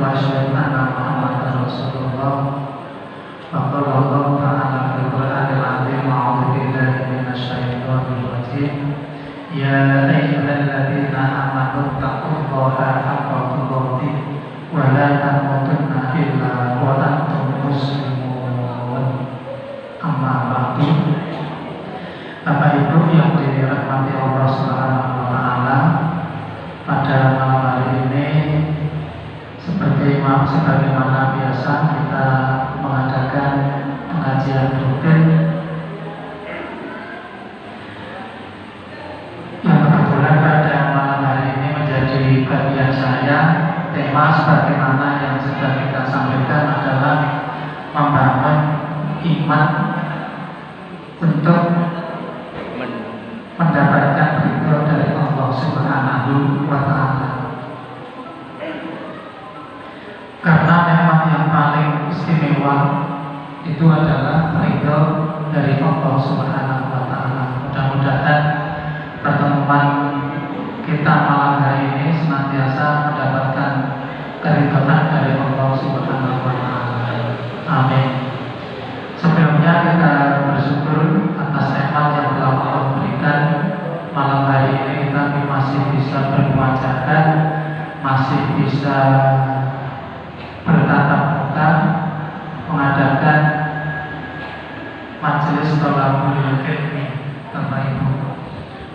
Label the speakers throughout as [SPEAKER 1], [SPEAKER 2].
[SPEAKER 1] وأشهد أن محمدا رسول الله. وقال الله تعالى في القرآن العظيم: أعوذ بالله من الشيطان الرجيم. يا أيها الذين آمنوا اتقوا الله حق تقاته ولا تموتن إلا وأنتم مسلمون. Amma ba'du. Bapak Ibu yang dirahmati Allah Subhanahu wa taala, pada malam hari ini sebagaimana biasa kita mengadakan pengajian rutin yang kebetulan pada malam hari ini menjadi bagian saya. Tema sebagaimana yang sudah kita sampaikan adalah membangun iman untuk mendapatkan ridho dari Allah Subhanahu wa taala. Karena memang yang paling istimewa itu adalah ridho dari Allah Subhanahu wa taala. Mudah-mudahan pertemuan kita malam hari ini senantiasa mendapatkan keridhaan dari Allah Subhanahu wa taala. Amin. Sebelumnya kita bersyukur atas nikmat yang telah Allah berikan. Malam hari ini kami masih bisa bermuajadah, masih bisa bertatap muka, mengadakan majelis thalabul ilmi. Bapak Ibu,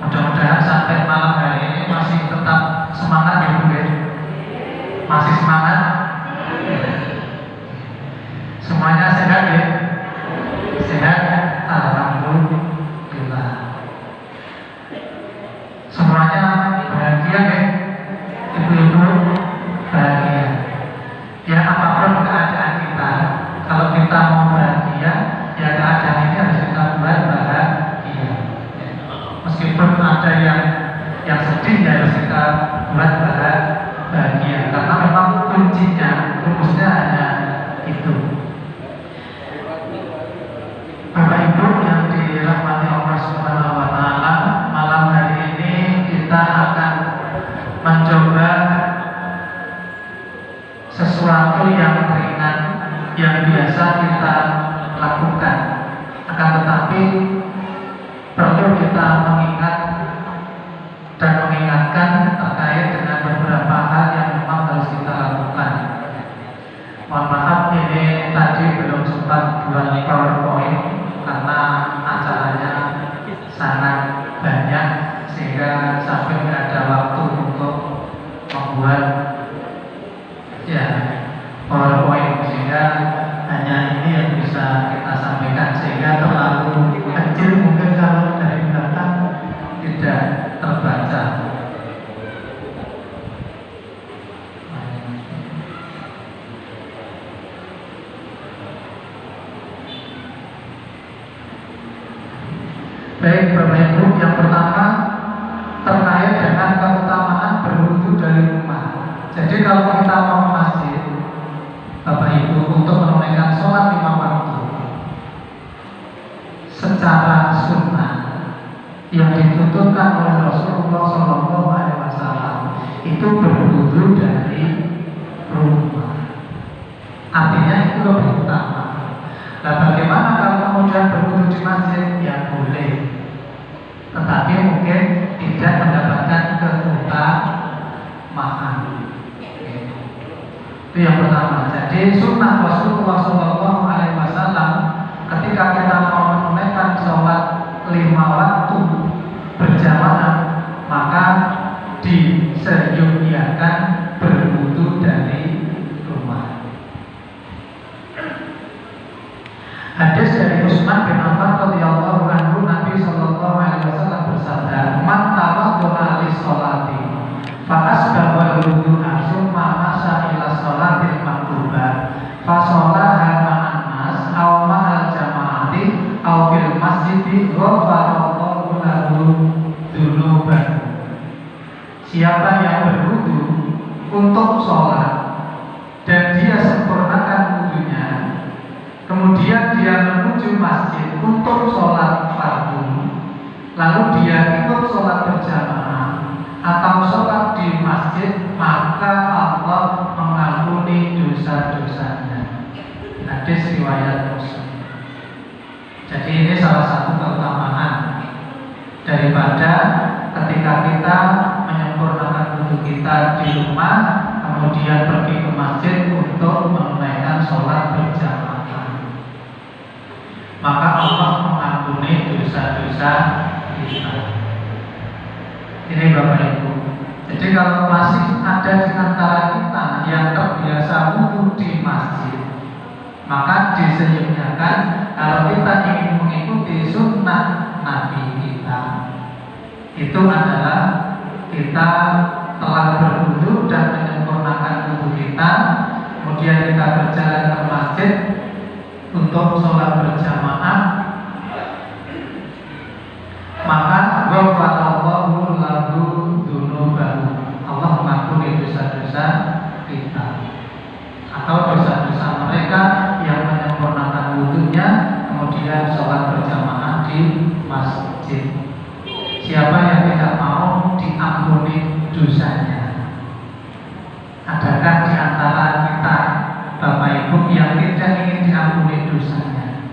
[SPEAKER 1] mudah-mudahan sampai malam hari ini masih tetap semangat ya Bu ya? Masih semangat? Semuanya sehat ya? Sehat? Alhamdulillah. Semuanya bahagia ya? Ibu-ibu bahagia. Ya apapun keadaan kita, kalau kita mau bahagia, ya keadaan ini harus kita buat bahagia. Meskipun ada yang sedih, ya harus kita buat bahagia. Karena memang kuncinya, rumusnya hanya itu. Bapak Ibu yang dirahmati Allah Subhanahu wa taala, malam hari ini kita akan mencoba sesuatu yang ringan yang biasa kita lakukan. Akan tetapi perlu kita mengingat dan mengingatkan terkait dengan beberapa hal yang memang harus kita lakukan. Mohon maaf ini tadi belum sempat buat PowerPoint karena acaranya sangat banyak sehingga sampai tidak ada waktu untuk membuat PowerPoint, sehingga hanya ini yang bisa kita sampaikan, sehingga terlalu kecil mungkin kalau dari belakang tidak terbaca. Baik Bapak Ibu, yang pertama terkait dengan keutamaan berwudu dari rumah. Jadi kalau kita mau masjid, Bapak Ibu, untuk menunaikan sholat 5 waktu secara sunnah yang dituntutkan oleh Rasulullah SAW itu berwudu dari rumah. Artinya itu lebih utama. Nah bagaimana kalau kemudian berwudu di masjid? Ya boleh, tetapi mungkin tidak mendapatkan keutamaan. Itu yang pertama. Jadi sunnah Rasulullah SAW ketika kita mau menunaikan sholat 5 waktu berjamaah, maka disediakan berwudu dari rumah. Hadis dari Utsman bin Affan radhiyallahu anhu, Nabi sallallahu alaihi wasallam bersabda, "Man tawadda'a lis-sholati fa asbagha al-wudu'a tsumma masha ila sholatil maktubah fa sholaha ma'an nas aw ma'al jama'ati aw fil masjidi ghafarallahu lahu dzunuban." Siapa yang berwudu untuk sholat dan dia sempurnakan wudunya, kemudian dia menuju masjid untuk sholat fardu, lalu dia ikut sholat berjamaah atau sholat di masjid, maka Allah mengampuni dosa-dosanya. Hadis riwayat Muslim. Jadi ini salah satu keutamaan daripada ketika kita menyempurnakan wudhu kita di rumah, kemudian pergi ke masjid untuk menunaikan sholat berjamaah. Maka Allah mengampuni dosa-dosa kita. Ini Bapak Ibu. Jadi kalau masih ada di antara kita yang terbiasa wudhu di masjid, maka disediakan kalau kita ingin mengikuti sunnah Nabi kita, itu adalah kita telah berwudhu dan menyempurnakan wudhu kita, kemudian kita berjalan ke masjid untuk sholat berjamaah, maka ghafarallahu lahu dzunubahu, Allah mengampuni dosa-dosa kita atau dosa-dosa mereka yang menyempurnakan wudhunya kemudian sholat berjamaah di masjid. Siapa yang tidak mau diampuni dosanya? Adakah di antara kita Bapak Ibu yang tidak ingin diampuni dosanya?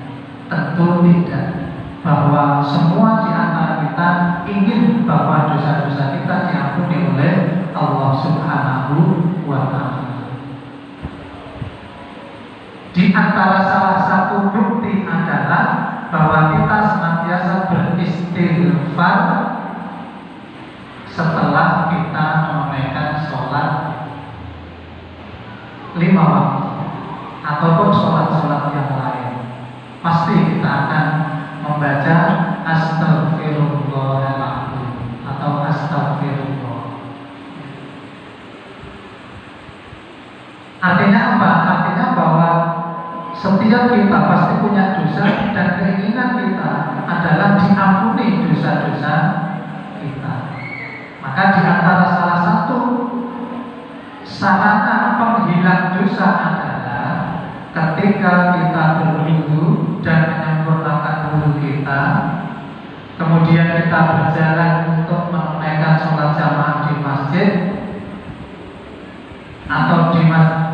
[SPEAKER 1] Tentu tidak. Bahwa semua di antara kita ingin bahwa dosa-dosa kita diampuni oleh Allah Subhanahu wa Ta'ala. Di antara salah satu bukti adalah bahwa kita senantiasa beristighfar setelah kita menunaikan sholat 5 waktu ataupun sholat-sholat yang lain. Pasti kita akan membaca astagfirullahaladzim atau astagfirullah. Artinya apa? Artinya bahwa setiap kita pasti punya dosa dan keinginan kita adalah diampuni dosa-dosa kita. Maka di antara salah satu sarana penghilang dosa adalah ketika kita berwudhu dan menyempurnakan wudhu kita, kemudian kita berjalan untuk menunaikan sholat jamaah di masjid atau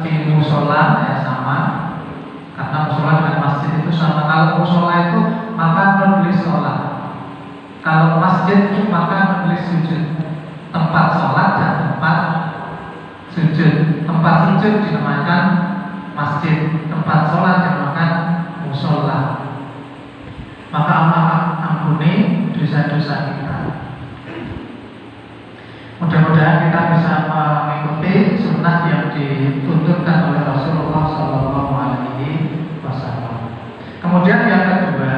[SPEAKER 1] di musola, ya sama. Karena musola dengan masjid itu sama. Kalau musola itu maka menulis sholat, kalau masjid itu maka menulis sujud. Tempat sholat dan tempat sujud. Tempat sujud dinamakan masjid, tempat sholat dinamakan musola. Maka Allah ampuni dosa-dosa kita. Mudah-mudahan kita bisa mengikuti sunnah yang dituntunkan oleh Rasulullah SAW. Kemudian yang kedua,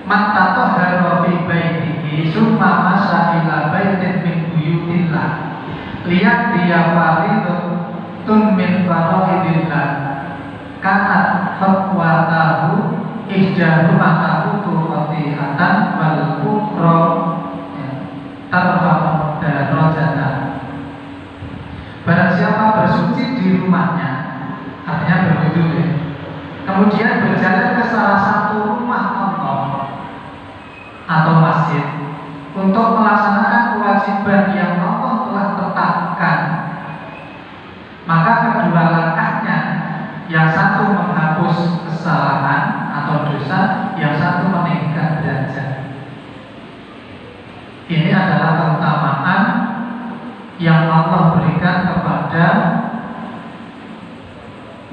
[SPEAKER 1] man tatahhara fi baitihi summa masya ila baitin min buyutillah lihat dia faridatun min faraidillah kanat fatwatahu ihdahu matahu tufatihatan wal kufra tarfa'u darajatan. Barang siapa bersuci di rumahnya, artinya berwudu ya, kemudian berjalan ke salah satu rumah Allah atau masjid untuk melaksanakan kewajiban yang Allah telah tetapkan, maka kedua langkahnya, yang satu menghapus kesalahan atau dosa, yang satu meninggikan derajat. Ini adalah keutamaan yang Allah berikan kepada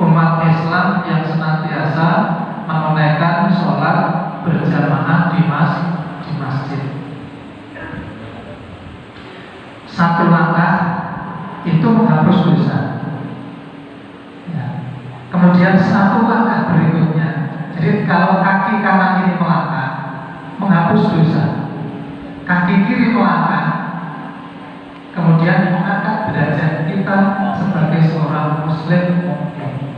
[SPEAKER 1] umat Islam yang senantiasa menunaikan sholat berjamaah di masjid. Satu langkah itu menghapus dosa. Ya. Kemudian satu langkah berikutnya, jadi kalau kaki kanan ini melangkah, menghapus dosa. Kaki kiri melangkah, kemudian mengangkat derajat kita sebagai seorang muslim mukmin.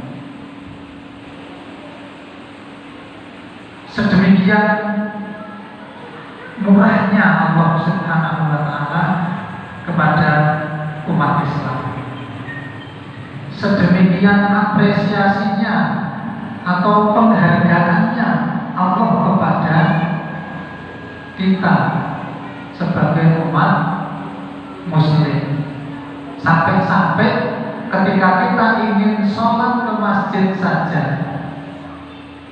[SPEAKER 1] Sedemikian murahnya Allah Subhanahu wa Ta'ala kepada umat Islam. Sedemikian apresiasinya atau penghargaannya Allah kepada kita sebagai umat muslim, sampai-sampai ketika kita ingin sholat ke masjid saja,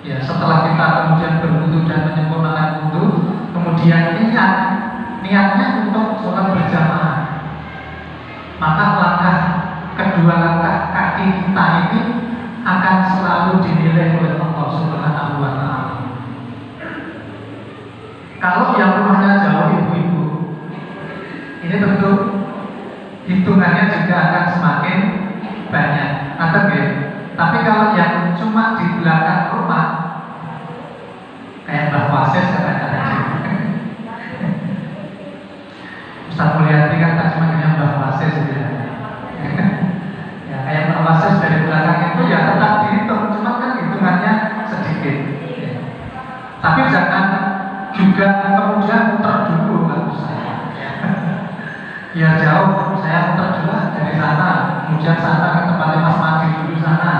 [SPEAKER 1] ya setelah kita kemudian berwudu dan menyempurnakan wudu, kemudian niatnya untuk sholat berjamaah, maka kedua langkah kaki kita ini akan selalu dinilai oleh Allah Subhanahu wa Ta'ala. Kalau yang rumahnya jauh ibu-ibu, ini tentu hitungannya juga akan semakin banyak, atau tapi kalau yang cuma di belakang rumah, kayak Mbah Wasis kadang-kadang Ustaz Mulyadi kan tak cuma dengan Mbah Wasis gitu ya. Ya kayak Mbah Wasis dari belakang itu ya tetap dihitung, cuma kan hitungannya sedikit ya. Tapi jangan juga kemudian muter dulu, nggak usah ya jauh, saya muter dulu dari sana, kemudian sana ke tempatnya Mas Madi dulu sana,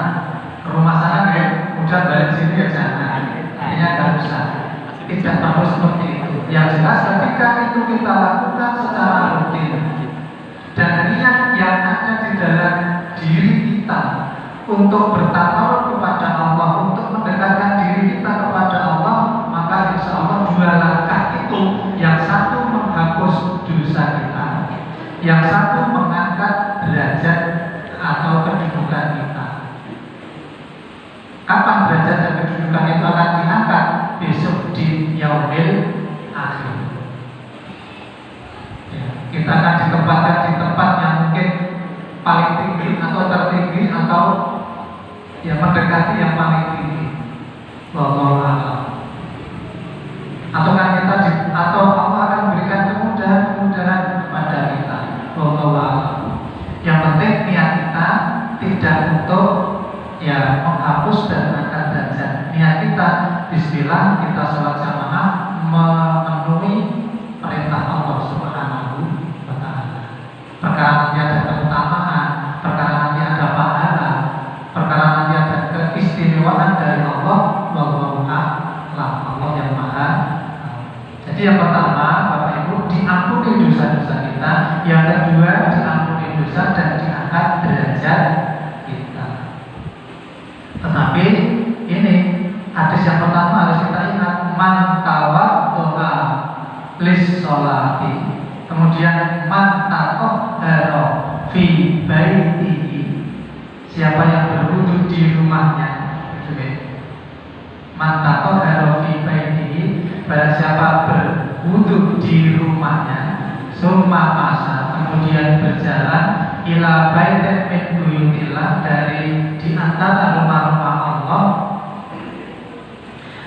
[SPEAKER 1] ke rumah sana kemudian balik sini ya jangan, artinya nggak usah, tidak perlu seperti itu. Yang jelas ketika itu kita lakukan secara rutin dan niat yang ada di dalam diri kita untuk bertakarub kepada Allah, untuk mendekatkan diri kita kepada Allah, maka insya Allah dua langkah itu, yang satu menghapus dosa kita, yang satu mengangkat derajat atau kedudukan kita. Kapan derajat dan kedudukan itu akan diangkat? Besok di yaumil akhir. Ya, kita akan ditempatkan di tempat yang mungkin paling tinggi atau tertinggi atau ya mendekati yang paling tinggi. Wallahu a'lam. Atau kan atau Allah akan berikan kemudahan kepada kita. Wallahu a'lam. Yang penting niat kita tidak untuk ya menghapus dan mengangkat derajat. Niat kita bismillah, kita sholat jamaah memenuhi perintah Allah Subhanahu wa Ta'ala. Perkara nanti ada keutamaan, perkara nanti ada pahala, perkara nanti ada keistimewaan dari Allah. Wallahu a'lam. Allah yang maha. Jadi yang pertama, Bapak Ibu, diampuni dosa-dosa kita. Yang kedua, diampuni dosa dan diangkat derajat kita. Tetapi ini hadis yang pertama harus kita ingat, man tawaddo'a lis sholati, kemudian man tatahhara fi baitihi, siapa yang berwudu di rumahnya. Man tatahhara fi baitihi, barang siapa berwudu di rumahnya, summa masa, kemudian berjalan ila baitin min buyutillah, dari di antara rumah-rumah Allah,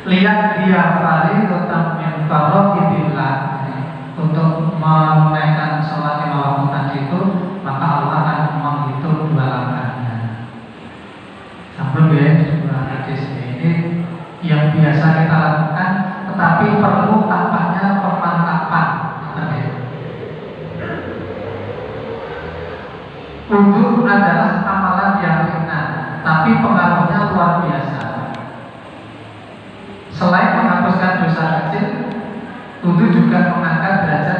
[SPEAKER 1] lihat dia fardhatan min fardhibillah, untuk menunaikan sholat lima waktu tadi itu, maka Allah akan menghitung dua langkahnya. Sampai ya, dua hadis ini yang biasa kita lakukan, tetapi perlu tampaknya pemantapan. Wudu adalah amalan yang ringan, tapi pengaruhnya luar biasa. Selain menghapuskan dosa kecil, wudu juga mengangkat derajat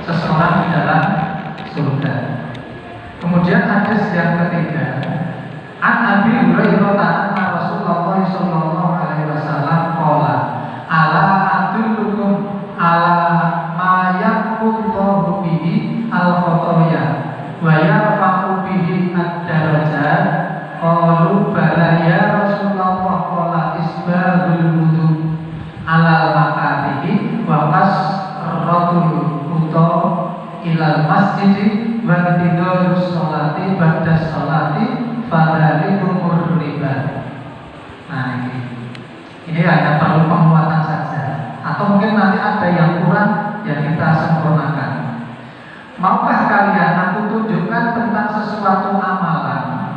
[SPEAKER 1] seseorang di dalam surga. Kemudian hadis yang ketiga, an Abi Hurairah anna Rasulullah sallallahu alaihi wasallam qala, ala adullukum ala ma yaqullahu bihi al-khotoya wa yarfa'u bihi ad-darajat. Qalu bala ya Rasulullah, qala isbahul wudu ala makarihi wa qasratul wudu ilal masjidi wa tidurus sholati ba'da sholati fadhalikumur riba. Nah ini hanya perlu penguatan saja, atau mungkin nanti ada yang kurang yang kita sempurnakan. Maukah kalian aku tunjukkan tentang sesuatu amalan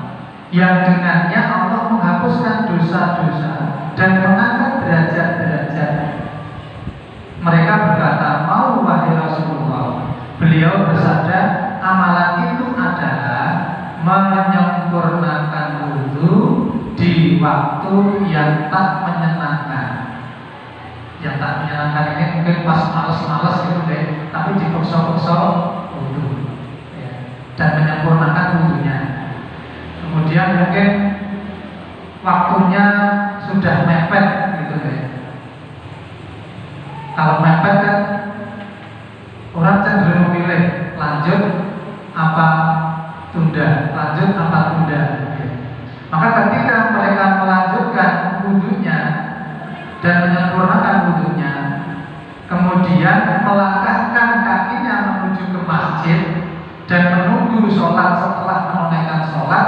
[SPEAKER 1] yang dengannya Allah menghapuskan dosa-dosa dan mengangkat derajat-derajat? Mereka berkata, mau wahai Rasulullah. Beliau bersabda, amalan itu adalah menyempurnakan wudu di waktu yang tak menyenangkan. Yang tak menyenangkan ini mungkin pas males-males gitu deh, tapi dipaksa-paksa wudu ya, dan menyempurnakan wudunya. kemudian mungkin waktunya sudah mepet gitu ya. Kalau mepet kan orang cenderung memilih lanjut apa tunda, lanjut apa tunda. Maka ketika mereka melanjutkan wudhunya dan menyempurnakan wudhunya, kemudian melangkahkan kakinya menuju ke masjid dan menunggu sholat setelah menunaikan sholat,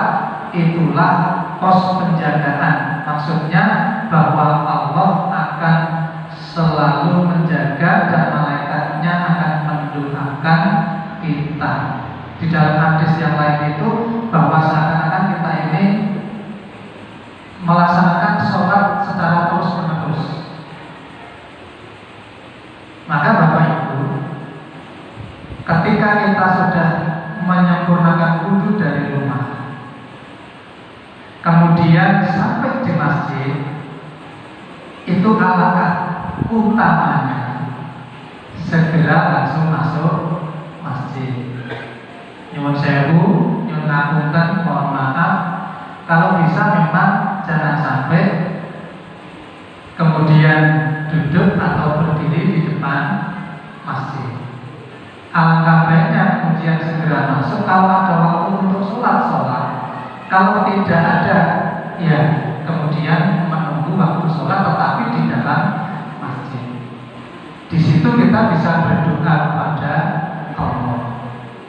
[SPEAKER 1] itulah pos penjagaan. Maksudnya bahwa Allah akan selalu menjaga dan malaikatnya akan mendoakan kita. Di dalam hadis yang lain itu bahwa seakan-akan kita ini melaksanakan sholat secara terus-menerus. Maka Bapak Ibu, ketika kita sudah menyempurnakan wudhu dari rumah, kemudian sampai di masjid, itu alangkah utamanya segera langsung masuk masjid. Nyuwun sewu, nyuwun ngapunten, mohon maaf, kalau bisa memang jangan sampai kemudian duduk atau berdiri di depan masjid. Alangkah baiknya kemudian segera masuk. Kalau ada waktu untuk sholat. Kalau tidak ada, ya kemudian menunggu waktu sholat, tetapi di dalam masjid. Di situ kita bisa berdoa kepada Allah.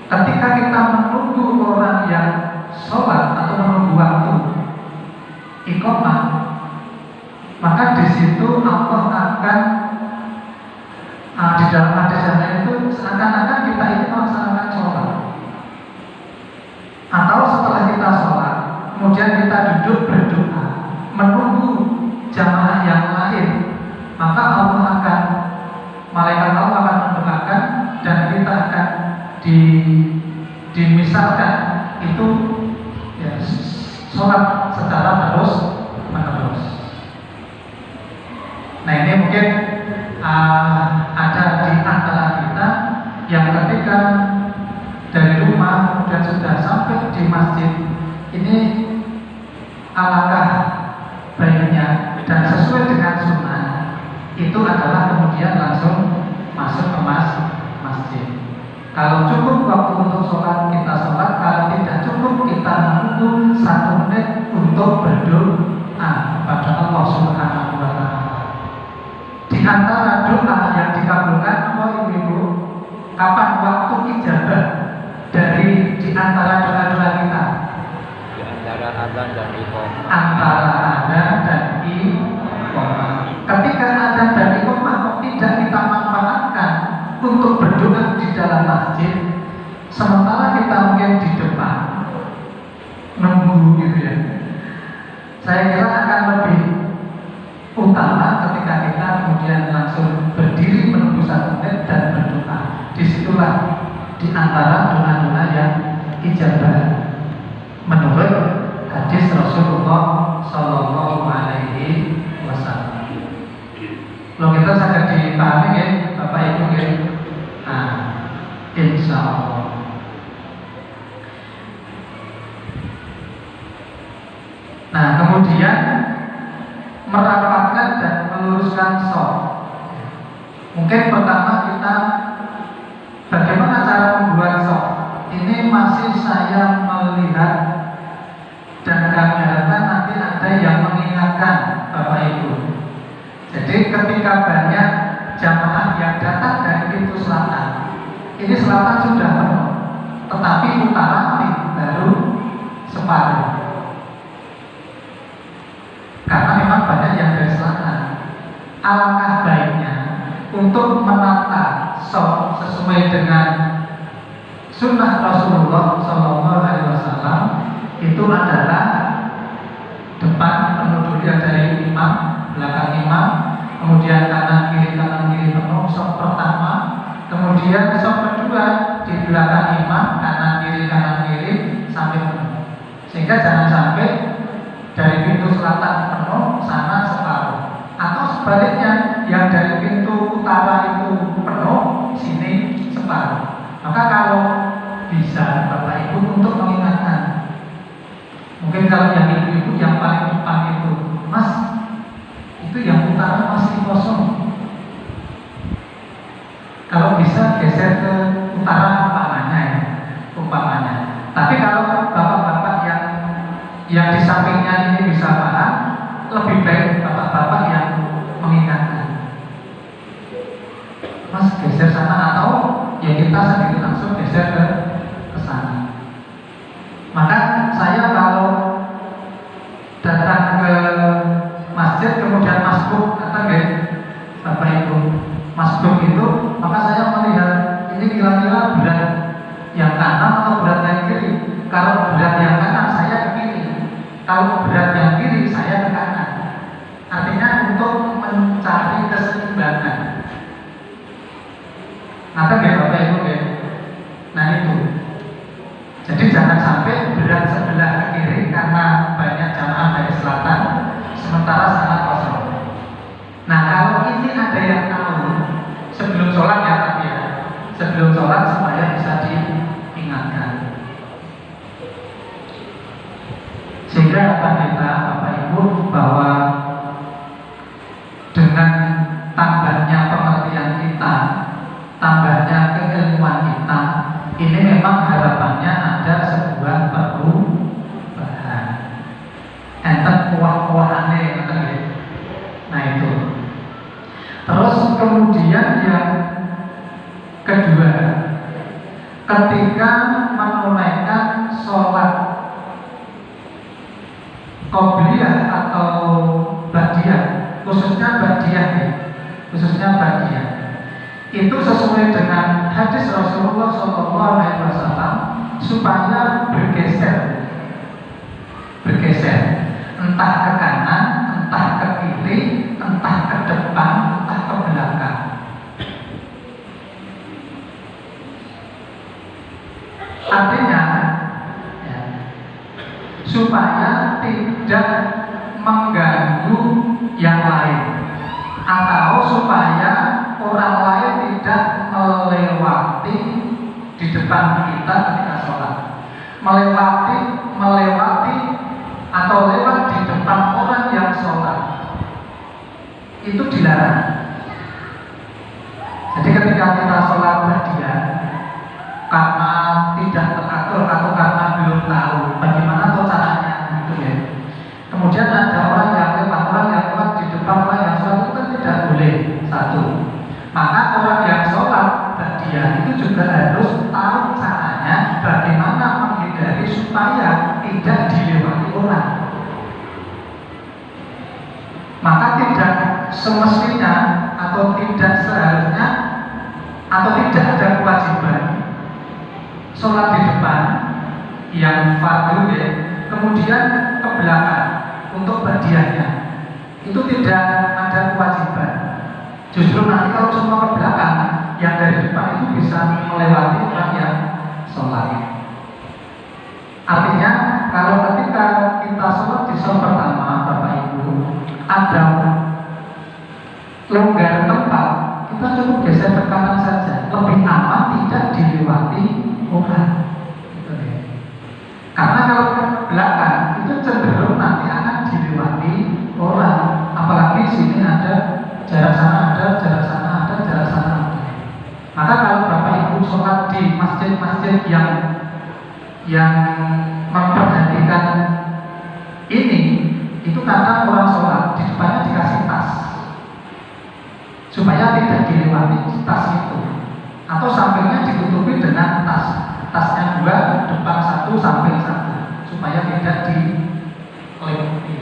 [SPEAKER 1] Ketika kita menunggu orang yang sholat atau menunggu waktu iqamah, maka di situ Allah akan di dalam hadis yang lain itu seakan-akan kita ini melaksanakan sholat. Atau setelah kita sholat, kemudian kita duduk berdoa, menunggu jamaah yang lain, maka Allah akan, malaikat Allah akan mendoakan dan kita akan dimisalkan itu ya, sholat secara terus menerus. Nah ini mungkin ada di antara kita yang ketika dari rumah kemudian sudah sampai di masjid, ini alangkah baiknya dan sesuai dengan sunnah itu adalah kemudian langsung masuk ke masjid. Kalau cukup waktu untuk sholat, kita sholat. Kalau tidak cukup, kita menunggu 1 menit untuk berdoa kepada Allah Subhanahu wa Ta'ala. Di antara doa yang dikabulkan, ibu-ibu, kapan waktu ijabah dari di antara doa-doa kita?
[SPEAKER 2] Di antara azan dan iqamah.
[SPEAKER 1] Antara azan dan iqamah. Ketika azan dan iqamah kok tidak kita manfaatkan untuk berdoa di dalam masjid, sementara kita mungkin di depan nunggu gitu ya. Saya kira akan lebih utama ketika kita kemudian langsung berdiri menunggu 1 menit dan berdoa. Disitulah di antara doa-doa yang ijabah menurut hadis Rasulullah Sallallahu Alaihi Wasallam. Kalau kita sangat dipahami ya, Bapak Ibu ya. Insya Allah. Nah kemudian merapatkan dan meluruskan shaf. Mungkin pertama kita bagaimana cara membuat shaf. Ini masih saya melihat dan kami harapkan nanti ada yang mengingatkan Bapak Ibu. Jadi ketika banyak jamaah yang datang dari pintu selatan, ini selatan sudah penuh, tetapi utara baru separuh. Karena memang banyak yang dari selatan. Alangkah baiknya untuk menata shaf sesuai dengan sunnah Rasulullah SAW itu adalah depan penuh dulu dari imam, belakang imam, kemudian kanan kiri penuh shaf pertama, kemudian shaf kedua di belakang imam, kanan kiri sampai penuh. Sehingga jangan sampai dari pintu selatan penuh, sana separuh. Atau sebaliknya, yang dari pintu utara itu penuh, sini separuh. Maka kalau bisa Bapak Ibu untuk mengingatkan, Mungkin kalau yang ibu-ibu yang paling depan itu, Mas, itu yang utara masih kosong. Kalau bisa geser ke utara umpamanya ya, umpamanya. Tapi kalau bapak-bapak yang di sampingnya ini bisa paham, lebih baik bapak-bapak yang mengingatkan. Mas geser sana, atau ya kita sendiri langsung geser ke sana. Maka saya kalau datang ke masjid kemudian masbuk, datang ke Bapak Ibu masbuk itu, maka saya melihat ini kira-kira berat yang kanan atau berat yang kiri. Kalau berat yang kanan saya ke kiri, kalau berat yang kiri saya ke kanan. Artinya untuk mencari keseimbangan. Nah, Bapak Ibu ya. Nah itu. Jadi jangan sampai berat sebelah ke kiri karena banyak jamaah dari selatan, sementara sana kosong. Nah kalau ini ada yang tahu sebelum sholat ya, tapi ya sebelum sholat supaya bisa diingatkan. Sehingga apa kita Bapak Ibu bahwa dengan tambahnya pengertian kita, tambahnya keilmuan kita, ini memang harapannya ada sebuah perubahan. Enten kuah-kuahane gitu. Nah itu. Terus kemudian yang kedua, ketika menunaikan sholat qobliyah atau ba'diyah, khususnya ba'diyah, itu sesuai dengan hadis Rasulullah SAW supaya bergeser, entah ke kanan, entah ke kiri, entah ke depan, entah ke belakang. Artinya ya, supaya tidak mengganggu yang lain, atau supaya orang lain tidak melewati di depan kita ketika sholat, melewati atau lewat di depan orang yang sholat, itu dilarang. Jadi ketika kita sholat ba'diyah karena tidak teratur atau karena belum tahu bagaimana tuh caranya gitu ya, kemudian ada orang yang lewat di depan orang yang sholat, itu kan tidak boleh. Satu, maka orang yang sholat ba'diyah itu juga harus tahu caranya bagaimana menghindari supaya tidak dilewati orang. Maka tidak semestinya atau tidak seharusnya atau tidak ada kewajiban sholat di depan yang fardu ya, kemudian ke belakang untuk ba'diyahnya, itu tidak ada kewajiban. Justru nanti kalau semua ke belakang, yang dari depan itu bisa melewati orang yang sholat. Artinya kalau ketika kita sholat di sholat pertama Bapak Ibu ada longgar tempat, kita cukup geser ke kanan saja, lebih aman tidak dilewati orang. Karena kalau ke belakang itu cenderung nanti akan dilewati orang, apalagi sini ada jarak sana ada, jarak sana ada, jarak sana ada. Maka kalau Bapak Ibu sholat di masjid-masjid yang memperhatikan ini, itu kadang orang sholat di depannya dikasih tas supaya tidak dilewati tas itu, atau sampingnya ditutupi dengan tasnya dua, depan satu, samping satu, supaya tidak dilewati.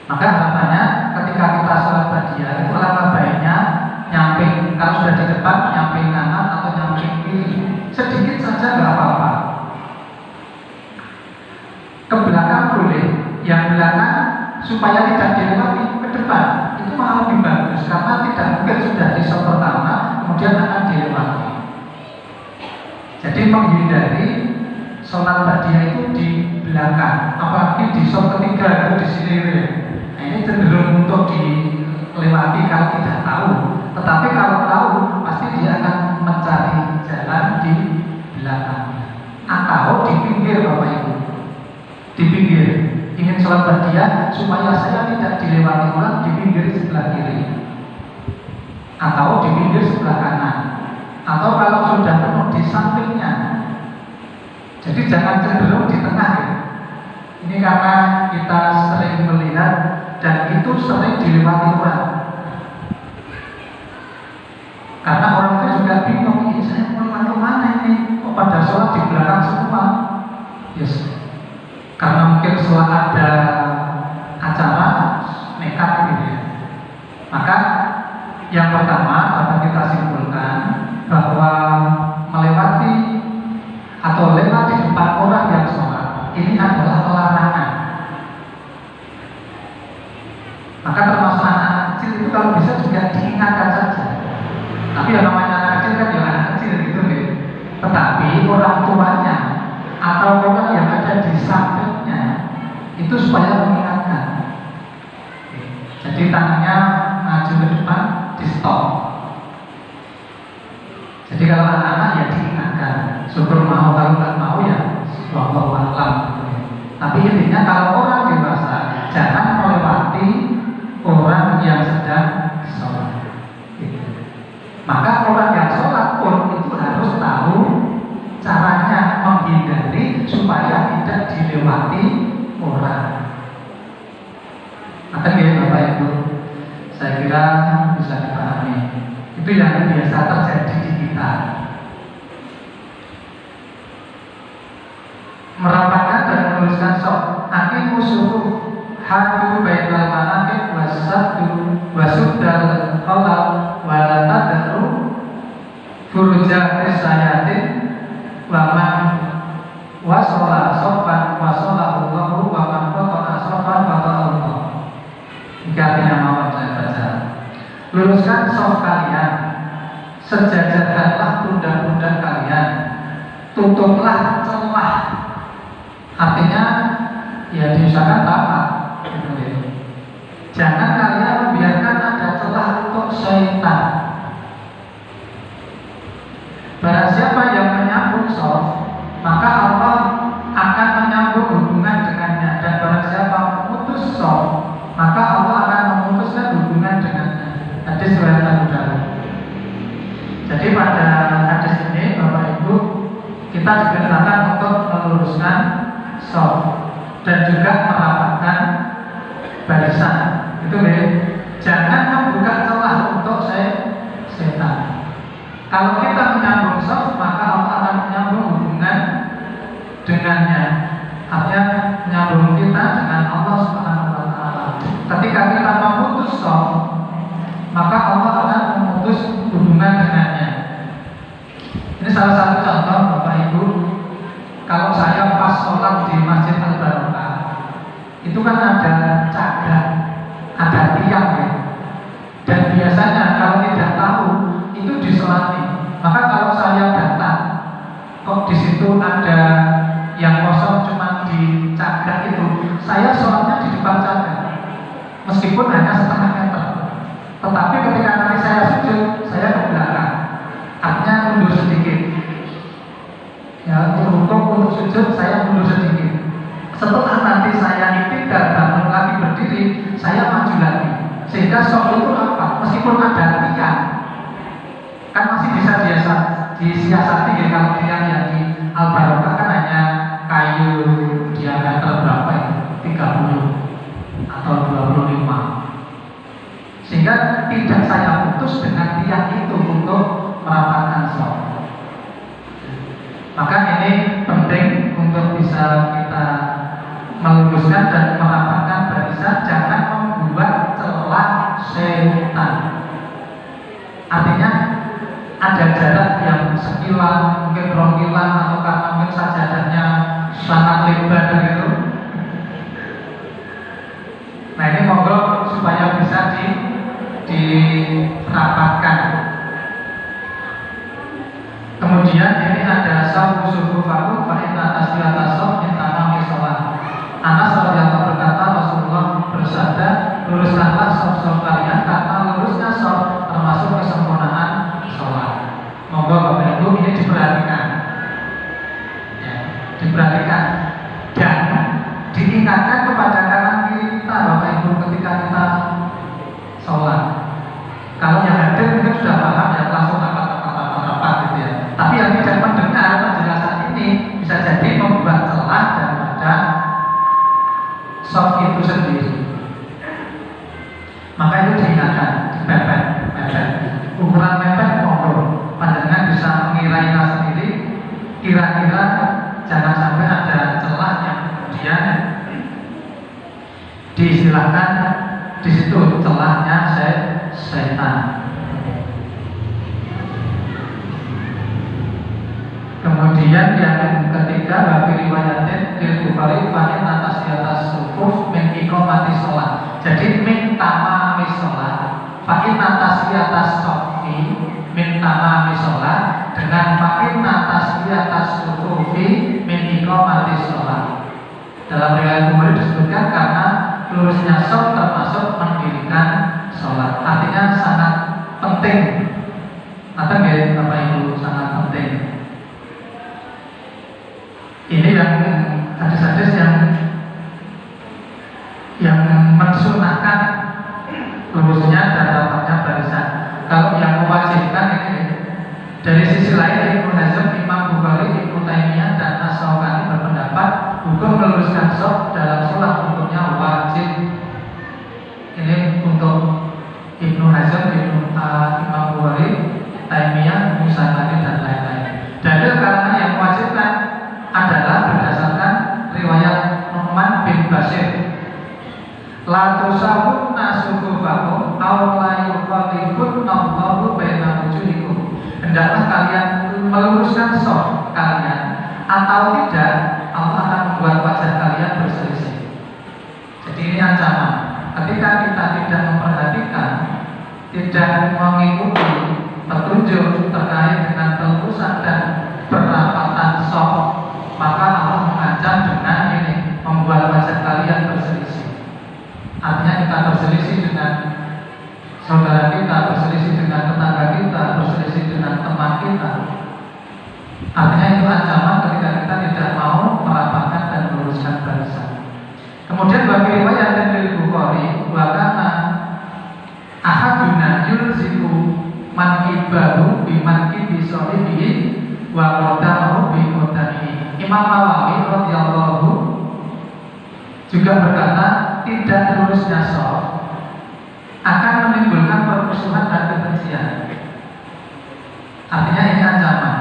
[SPEAKER 1] Maka harapannya ketika kita sholat ba'diyah itu alangkah baiknya nyamping, kalau sudah di depan nyamping kanan atau nyamping kiri, sedikit saja nggak apa-apa. Ke belakang boleh, yang belakang supaya tidak dilewati ke depan, itu malah lebih bagus karena tidak mungkin sudah di sholat pertama kemudian akan dilewati. Jadi menghindari sholat ba'diyah itu di belakang, apalagi di sholat ketiga itu di sini ya. Nah, ini cenderung untuk dilewati kalau tidak tahu. Tetapi kalau tahu pasti dia akan mencari jalan di belakangnya. atau di pinggir Bapak Ibu, di pinggir. Ingin sholat ba'diyah supaya saya tidak dilewati orang, di pinggir sebelah kiri atau di pinggir sebelah kanan, atau kalau sudah penuh di sampingnya. Jadi jangan cenderung di tengah ya. Ini karena kita sering melihat dan itu sering dilewati orang. Karena orang itu juga bingung, ini saya melewati mana ini? Kok pada sholat di belakang semua? Yes. Karena mungkin setelah ada acara nekat gitu ya. Maka yang pertama dapat kita simpulkan bahwa melewati atau lewat di depan orang yang sholat ini adalah larangan. Maka termasuk anak kecil itu kalau bisa juga diingatkan saja. Tapi yang namanya anak kecil kan ya anak kecil gitu nih. Tetapi orang tuanya atau orang yang ada di sampingnya itu supaya mengingatkan. Jadi tangannya maju ke depan, di stop. Jadi kalau anak-anak ya diingatkan, syukur mau, kalau nggak mau ya wallahu a'lam. Tapi intinya kalau orang dewasa jangan melewati orang yang sedang sholat. Maka orang yang sholat pun itu harus tahu caranya menghindari supaya tidak dilewati orang. Maka ya Bapak Ibu, saya kira bisa dipahami. Itu yang biasa terjadi di kita. Merapatkan dan menuliskan sok aqimu suruh hadu bainal manaqib wasuddal khalal wala tadru furuja risayatin wa man wasala sofan wasala Allahu wa man qata'a sofan qata'a Allah. Jika artinya mau saya baca. Luruskan sof kalian, sejajarkanlah pundak-pundak kalian, tutuplah celah. Artinya ya diusahakan apa? Jangan kalian membiarkan ada celah untuk syaitan. Barang siapa yang menyambung sof, maka Allah akan menyambung hubungan dengannya. Dan barang siapa memutus sof, maka Allah akan memutuskan hubungan dengannya. Hadis riwayat Abu Dawud. Jadi pada hadis ini Bapak Ibu, kita diperintahkan untuk meluruskan sof dan juga merapatkan barisan. Itu ya. Jangan membuka celah untuk setan. Kalau kita menyambung sof, maka Allah akan menyambung hubungan dengannya. Artinya menyambung kita dengan Allah Subhanahu wa Ta'ala. Ketika kita memutus sof, maka Allah akan memutus hubungan dengannya. Ini salah satu contoh Bapak Ibu. Kalau saya pas sholat di Masjid Al-Barokah, itu kan ada cagar, ada tiang ya. Dan biasanya kalau tidak tahu itu disolati. Maka kalau saya datang, kok di situ ada yang kosong cuma di cagar itu, saya sholatnya di depan cagar, meskipun hanya setengah meter. Tetapi ketika nanti saya sujud, saya ke belakang, artinya mundur sedikit. Ya, untuk rukuk, untuk sujud saya mundur sedikit. Setelah nanti saya iktidal bangun lagi berdiri, saya maju lagi. Sehingga sholat itu apa? Meskipun ada tiang, kan masih bisa disiasati ya. Kalau tiang yang di Al-Barokah kan hanya kayu diameter berapa ya? 30 atau 25. Sehingga tidak saya putus dengan tiang itu untuk merapatkan sholat. Maka ini penting untuk bisa kita meluruskan dan merapatkan barisan, jangan membuat celah setan. Artinya ada jarak yang sekilan, mungkin rongilan, atau karena mungkin sajadahnya sangat lebar gitu. Nah ini monggo supaya bisa dirapatkan. Kemudian ini ada sawu subuh faku fa'inna tasbihata sof intamami sholat. Anas radhiyallahu berkata, Rasulullah bersabda, luruskanlah sof-sof kalian karena lurusnya sof termasuk kesempurnaan sholat. Monggo Bapak Ibu ini diperhatikan. Ya. diingatkan kepada kanan kiri kita Bapak Ibu ketika kita sholat. Kalau yang hadir mungkin sudah paham ya, langsung rapat gitu ya. Tapi yang tidak mendengar penjelasan ini bisa jadi membuat celah daripada sholat itu sendiri. Maka itu diingatkan, dipepet. Ukuran mepet monggo, panjenengan bisa mengira-ira sendiri. Kira-kira jangan sampai ada celah yang kemudian diistilahkan di situ celahnya setan. Kemudian yang ketiga bagi riwayatin di Bukhari fa'in atas di atas sufuf min iqamati sholat. Jadi min tamami sholat, fa'in atas di atas sofi min tamami sholat, dengan fa'in atas di atas sufufi min iqamati sholat. Dalam riwayat Bukhari disebutkan karena lurusnya sholat termasuk mendirikan sholat. Artinya sangat penting. Apa ya Bapak Ibu, sangat penting. Ini yang hadis-hadis yang mensunahkan lurusnya dan rapatnya barisan. Kalau yang mewajibkan ini dari sisi lain Ibnu Hazm, Imam Bukhari, Ibnu Taimiyah dan As-Syaukani berpendapat hukum meluruskan shaf dalam sholat hukumnya wajib. Ini untuk Ibnu Hazm, Imam Bukhari, Taimiyah, Musa'ani dan lain-lain. Dalil karena yang mewajibkan adalah berdasarkan riwayat Nu'man bin Bashir. La tusawunna sufufakum aw la yuqallibunna Allahu baina wujuhikum. Hendaklah kalian meluruskan shaf kalian, atau tidak Allah akan membuat wajah kalian berselisih. Jadi ini ancaman. Ketika kita tidak memperhatikan, tidak mengikuti petunjuk terkait dengan pelurusan dan perapatan shaf, maka Allah mengancam dengan ini, membuat wajah kalian berselisih. Artinya kita berselisih dengan saudara kita, berselisih dengan tetangga kita, berselisih dengan teman kita. Artinya itu ancaman ketika kita tidak mau merapatkan dan meluruskan barisan. Kemudian bagi riwayat dari Bukhari, wakana ahaduna yulziku mankibahu bimankibi sahibihi wa qadamahu bi qadamihi. Imam Nawawi radhiyallahu juga berkata, tidak lurusnya shaf akan menimbulkan permusuhan dan kebencian. Artinya ini ancaman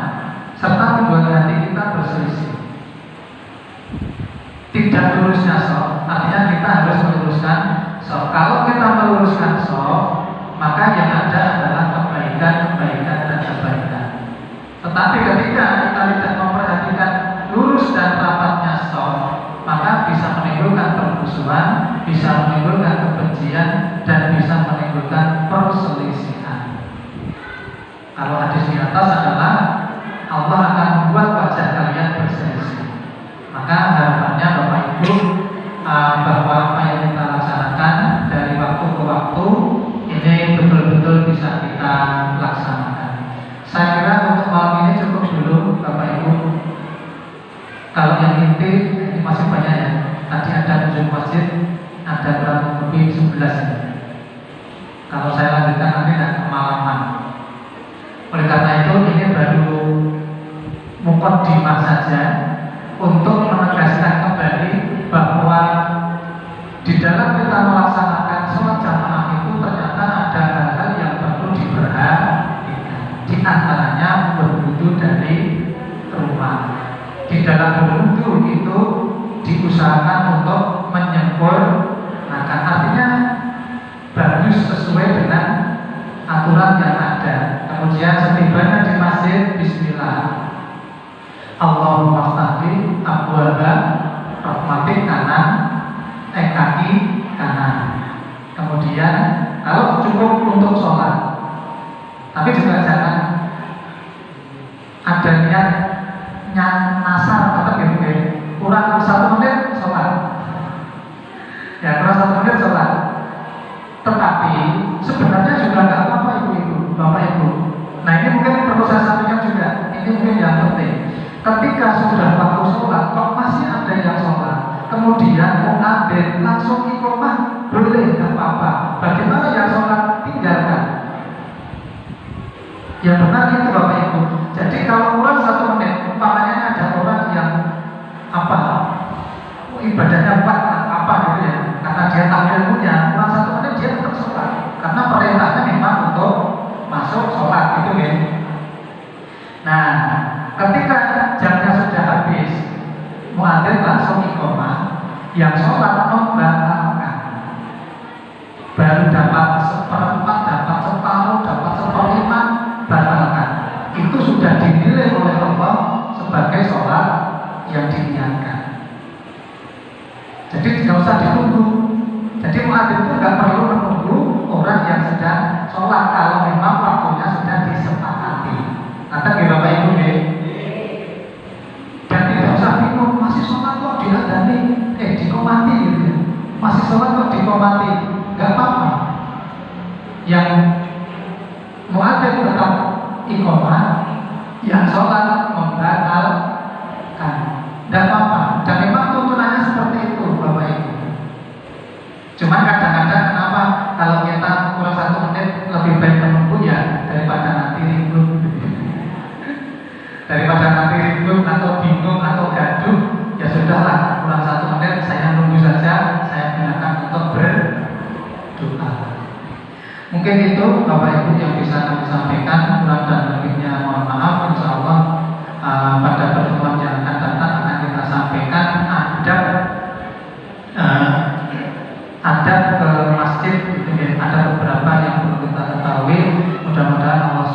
[SPEAKER 1] serta membuat hati kita berselisih. Tidak lurusnya shaf artinya kita harus meluruskan shaf. Kalau kita meluruskan shaf, maka yang ada adalah kebaikan dan kebaikan. Tetapi ketika kita tidak memperhatikan lurus dan rapatnya shaf, maka bisa menimbulkan permusuhan, bisa menimbulkan kebencian, dan bisa menimbulkan perselisihan. Kalau hadis di atas adalah Allah akan membuat wajah kalian berselisih. Maka harapannya Bapak Ibu bahwa apa yang kita laksanakan dari waktu ke waktu ini betul-betul bisa kita laksanakan. Saya kira untuk malam ini cukup dulu Bapak Ibu. Kalau yang inti ini masih banyak ya. Tadi ada 7 masjid, ada kurang lebih 11 ya. Kalau saya lanjutkan nanti tidak kemalaman. Oleh karena itu ini baru muqaddimah saja untuk menegaskan kembali bahwa di dalam kita melaksanakan sholat jamaah itu ternyata ada hal-hal yang perlu diperhatikan. Di antaranya berwudu dari rumah. Di dalam berwudu itu diusahakan untuk menyempurnakan, artinya bagus sesuai dengan aturan yang ada. Kemudian setibanya di masjid, bismillah, Allahumma ftahli abwaba rahmatik kanan, kaki kanan. Kemudian kalau cukup untuk sholat, tapi juga jangan ada niat nasar atau gitu, kurang 1 menit sholat, ya kurang 1 menit sholat. Tetapi sebenarnya juga nggak apa-apa ibu-ibu, bapak-ibu. Nah ini mungkin perlu saya sampaikan juga. Ini mungkin yang penting. Ketika sudah waktu sholat, kok masih ada yang sholat, kemudian muadzin langsung iqomah, boleh, nggak apa-apa. Bagaimana yang sholat tinggalkan? Yang benar itu Bapak Ibu. Jadi kalau kurang 1 menit, umpamanya ada orang yang apa, ibadahnya apa gitu ya, karena dia tahu ilmunya, kurang 1 menit dia tetap sholat, karena perintahnya memang untuk masuk sholat gitu ya. Nah, ketika jamnya sudah habis, muadzin langsung iqomah, yang sholat membatalkan. Baru dapat 1/4, dapat separuh, dapat 1/5, batalkan. Itu sudah dinilai oleh Allah sebagai sholat yang diniatkan. Jadi tidak usah ditunggu. Jadi muadzin itu nggak perlu menunggu orang yang sedang sholat kalau memang waktunya sudah disepakati. Kata Bapak Ibu ya. Dan tidak usah bingung, masih sholat kok diadani, dikomati gitu ya. Masih sholat kok dikomati, nggak apa-apa. Yang muadzin tetap iqomah, yang sholat membatalkan, nggak apa-apa. Dan memang tuntunannya seperti itu Bapak Ibu. Cuman kadang-kadang kenapa kalau kita kurang 1 menit lebih baik menunggu ya daripada nanti ribut. Daripada nanti ribut atau bingung atau gaduh, ya sudahlah, kurang 1 menit saya nunggu saja, saya gunakan untuk berdoa. Mungkin itu Bapak Ibu yang bisa kami sampaikan. Kurang dan lebihnya mohon maaf. Insya Allah pada pertemuan yang akan datang akan kita sampaikan adab ke masjid gitu ya. Ada beberapa yang perlu kita ketahui. Mudah-mudahan Allah